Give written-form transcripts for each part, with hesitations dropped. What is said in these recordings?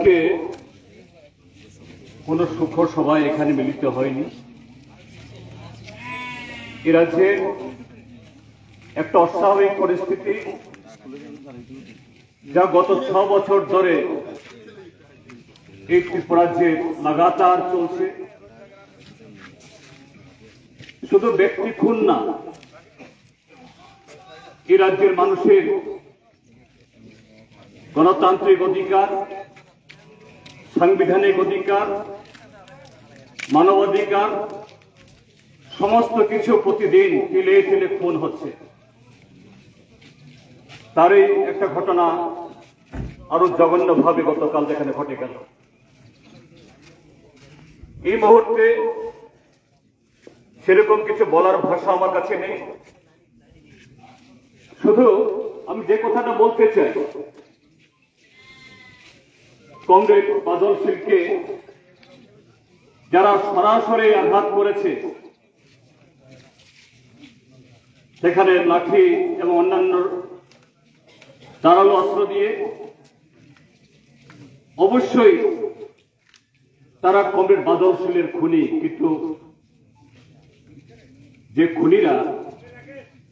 আজকে কোনো সুখ সভায় এখানে মিলিত হয়নি। এ রাজ্যের একটা অস্বাভাবিক পরিস্থিতি, যা গত 6 বছর ধরে এই ত্রিপুরা রাজ্যে লাগাতার চলছে। শুধু ব্যক্তি খুন না, এই রাজ্যের মানুষের গণতান্ত্রিক অধিকার, সাংবিধানিক অধিকার, মানবাধিকার সমস্ত কিছু প্রতিদিন তিলে তিলে খুন হচ্ছে। তারই একটা ঘটনা আরো জঘন্যভাবে গতকাল যেখানে ঘটে গেল। এই মুহূর্তে সেরকম কিছু বলার ভাষা আমার কাছে নেই। শুধু আমি যে কথাটা বলতে চাই, কমরেড বাদল শীলকে যারা সরাসরি আঘাত করেছে, সেখানে লাঠি এবং অন্যান্য ধারালো অস্ত্র দিয়ে, অবশ্যই তারা কমরেড বাদল শীলের খুনি। কিন্তু যে খুনিরা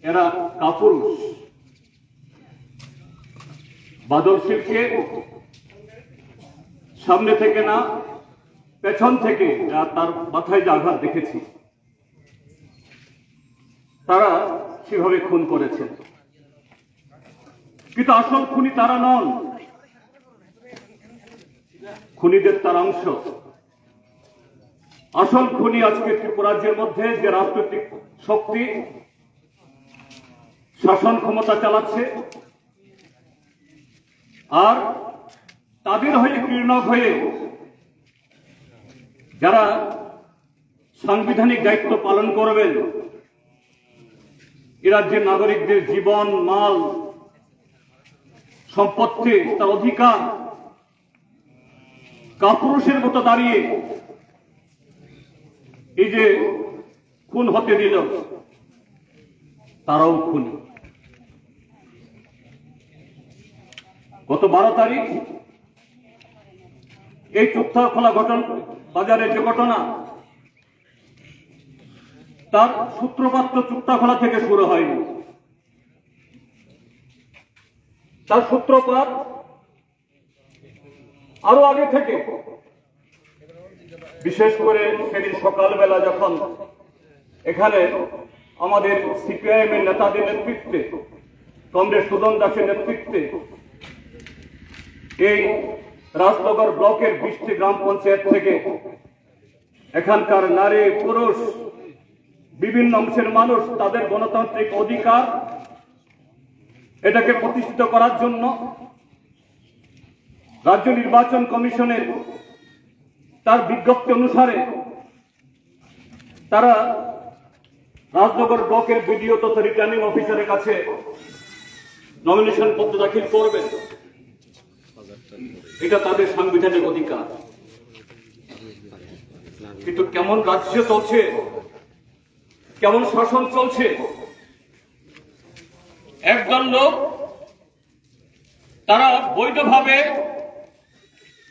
এরা কাপুরুষ। বাদল শীলকে সামনে থেকে না, পেছন থেকে তার মাথায় যে আঘাত দেখেছি, তারা সেভাবে খুন করেছেন। কিন্তু আসল খুনি তারা নন, খুনিদের তার অংশ। আসল খুনি আজকে ত্রিপুরা রাজ্যের মধ্যে যে রাজনৈতিক শক্তি শাসন ক্ষমতা চালাচ্ছে, আর তাদের হয়ে ক্রীড়নক হয়ে যারা সাংবিধানিক দায়িত্ব পালন করবেন, এ রাজ্যের নাগরিকদের জীবন, মাল, সম্পত্তি, তার অধিকার কাপুরুষের মতো দাঁড়িয়ে এই যে খুন হতে দিল, তারাও খুনি। গত 12 তারিখ এই চুক্তাখোলা বাজারের যে ঘটনা, তার সূত্রপাত চুক্তাখোলা থেকে শুরু হয়নি। তার সূত্রপাত আরো আগে থেকে। বিশেষ করে সেদিন সকালবেলা যখন এখানে আমাদের সিপিআইএম এর নেতাদের নেতৃত্বে, কমরেড সুদন দাসের নেতৃত্বে এই রাজনগর ব্লকের 20টি গ্রাম পঞ্চায়েত থেকে এখানকার নারী, পুরুষ, বিভিন্ন অংশের মানুষ তাদের গণতান্ত্রিক অধিকার এটাকে প্রতিষ্ঠিত করার জন্য রাজ্য নির্বাচন কমিশনের তার বিজ্ঞপ্তি অনুসারে তারা রাজনগর ব্লকের বিডিও তথা রিটার্নিং অফিসারের কাছে নমিনেশন পত্র দাখিল করবেন। এটা তাদের সাংবিধানিক অধিকার। কিন্তু কেমন রাজ্য চলছে, কেমন শাসন চলছে, একদল লোক তারা বৈধভাবে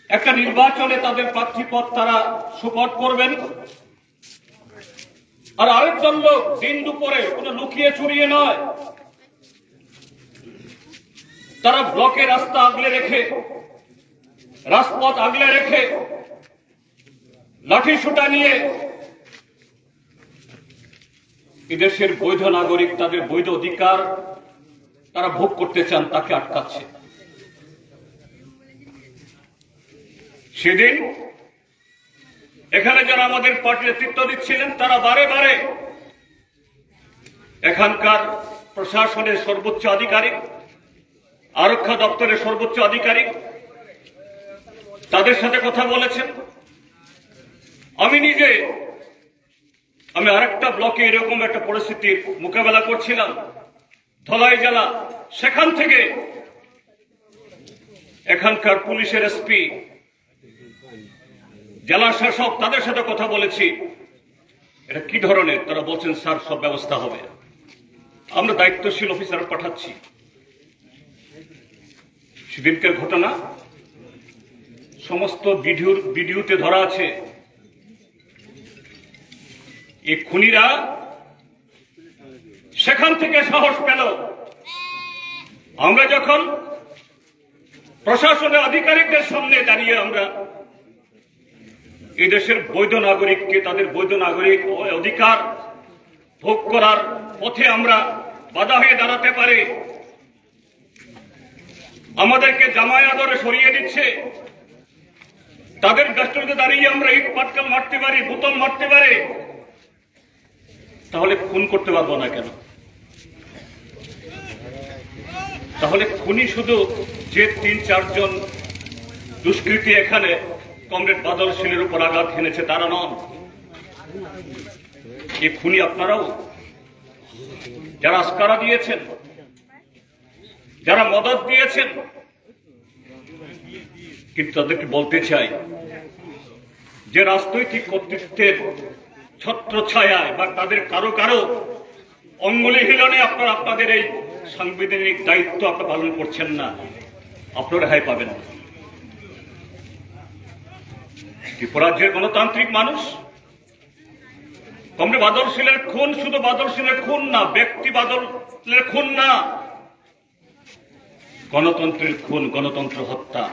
একটা নির্বাচনে তাদের প্রার্থীপদ তারা সুপারিশ করবেন, আর আরেকজন লোক দিন দুপুরে কোনো লুকিয়ে চুরিয়ে নয়, তারা ব্লকে রাস্তা আগলে রেখে, রাজপথ আগলে রেখে, লাঠি সোঁটা নিয়ে এদেশের বৈধ নাগরিক তাদের বৈধ অধিকার তারা ভোগ করতে চান, তাকে আটকাচ্ছে। সেদিন এখানে যারা আমাদের পার্টি নেতৃত্ব দিচ্ছিলেন, তারা বারে বারে এখানকার প্রশাসনের সর্বোচ্চ আধিকারিক, আরক্ষা দপ্তরের সর্বোচ্চ আধিকারিক, তাদের সাথে কথা বলেছেন। আমি আরেকটা ব্লকে এরকম একটা পরিস্থিতির মোকাবেলা করছিলাম, ধলাই জেলা। সেখান থেকে এখানকার পুলিশের এসপি, জেলা শাসক, তাদের সাথে কথা বলেছি। এটা কি ধরনের? তারা বলছেন স্যার সব ব্যবস্থা হবে, আমরা দায়িত্বশীল অফিসার পাঠাচ্ছি। সেদিনকার ঘটনা সমস্ত ভিডিওতে ধরা আছে। এই খুনিরা সেখান থেকে সাহস পেল। আমরা যখন প্রশাসনের আধিকারিকদের সামনে দাঁড়িয়ে আমরা এই দেশের বৈধ নাগরিককে তাদের বৈধ নাগরিক অধিকার ভোগ করার পথে আমরা বাধা হয়ে দাঁড়াতে পারি, আমাদেরকে জামাই আদরে সরিয়ে দিচ্ছে, তাদের গাছটিতে দাঁড়িয়ে আমরা ইট পাটকেল মারতে পারি, বোতল মারতে পারি, তাহলে খুন করতে পারবো না কেন? তাহলে খুনি শুধু যে ৩-৪ জন দুষ্কৃতী এখানে কমরেড বাদল শীলের উপর আঘাত হেনেছে তারা নন। এই খুনি আপনারাও, যারা আস্কারা দিয়েছেন, যারা মদত দিয়েছেন। কিন্তু তাদেরকে বলতে চাই যে রাজনৈতিক কর্তৃত্বের ছত্রছায়ায় বা তাদের কারো কারো অঙ্গুলি হিলনে আপনারা আপনাদের এই সাংবিধানিক দায়িত্ব আপনারা পালন করছেন না, আপনারা রেহাই পাবেন না। ত্রিপুরাজ্যের গণতান্ত্রিক মানুষ, কমরেড বাদল শীলের খুন শুধু বাদল শীলের খুন না, ব্যক্তি বাদলের খুন না, গণতন্ত্রের খুন, গণতন্ত্র হত্যা।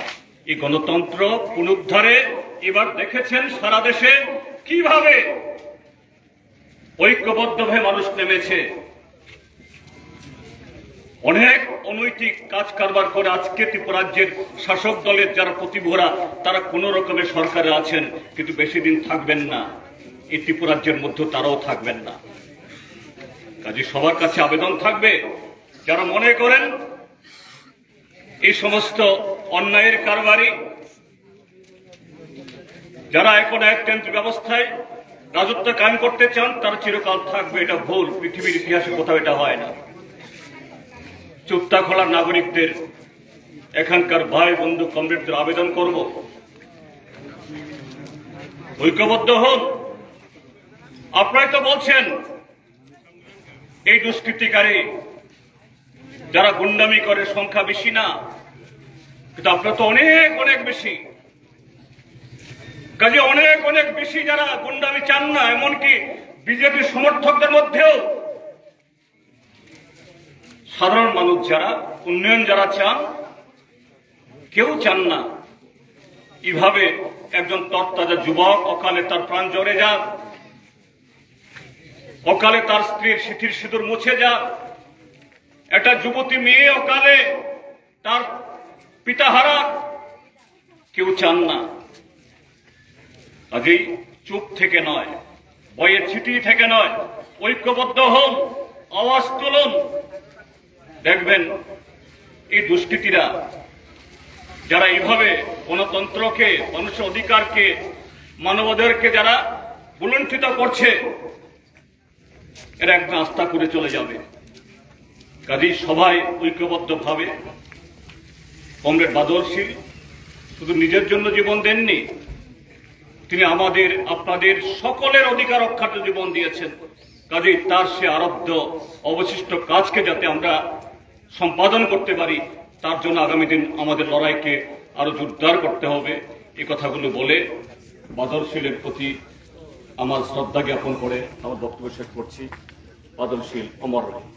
এই গণতন্ত্র পুনরুদ্ধারে এবার দেখেছেন সারা দেশে কিভাবে ঐক্যবদ্ধভাবে মানুষ নেমেছে। অনেক অনৈতিক কাজ কারবার করে আজকে ত্রিপুরাজ্যের শাসক দলের যারা প্রতিভরা তারা কোন রকমের সরকারে আছেন, কিন্তু বেশি দিন থাকবেন না, এই ত্রিপুরাজ্যের মধ্যে তারাও থাকবেন না। কাজে সবার কাছে আবেদন থাকবে, যারা মনে করেন এই সমস্ত অন্যায়ের কারবারি, যারা এখন একতন্ত্র ব্যবস্থায় রাজত্ব কায়েম করতে চান, তারা চিরকাল থাকবে, এটা ভুল। পৃথিবীর ইতিহাসে কোথাও এটা হয় না। চুক্তাখোলার নাগরিকদের, এখানকার ভাই বন্ধু কমরেডদের আবেদন করব, ঐক্যবদ্ধ হন। আপনারাই তো বলছেন এই দুষ্কৃতিকারী যারা গুন্ডামি করে সংখ্যা বেশি না, কিন্তু আপনারা তো অনেক অনেক বেশি। কাজে অনেক অনেক বেশি যারা গুন্ডামি চান না, এমনকি বিজেপির সমর্থকদের মধ্যেও সাধারণ মানুষ যারা উন্নয়ন যারা চান, কেউ চান না এভাবে একজন তরতাজা যুবক অকালে তার প্রাণ জ্বরে যাক, অকালে তার স্ত্রীর সিঁথির সিঁদুর মুছে যাক, একটা যুবতী মেয়ে অকালে তার পিতা হারা, কেউ চান না। কাজেই চুপ থেকে নয়, বইয়ের চিঠি থেকে নয়, ঐক্যবদ্ধ হন, আওয়াজ তুলুন। দেখবেন এই দুষ্কৃতীরা যারা এইভাবে গণতন্ত্রকে, মানুষের অধিকারকে, মানবাধিকারকে যারা বুলণ্ঠিত করছে, এরা একদম আস্থা করে চলে যাবে। কাজেই সবাই ঐক্যবদ্ধভাবে, কমরেড বাদল শীল শুধু নিজের জন্য জীবন দেননি, তিনি আমাদের আপনাদের সকলের অধিকার রক্ষার্থে জীবন দিয়েছেন। কাজেই তার সে আরব্ধ অবশিষ্ট কাজকে যাতে আমরা সম্পাদন করতে পারি, তার জন্য আগামী দিন আমাদের লড়াইকে আরো জোরদার করতে হবে। এই কথাগুলো বলে বাদল শীলের প্রতি আমার শ্রদ্ধা জ্ঞাপন করে আমার বক্তব্য শেষ করছি। বাদল শীল অমর রহে।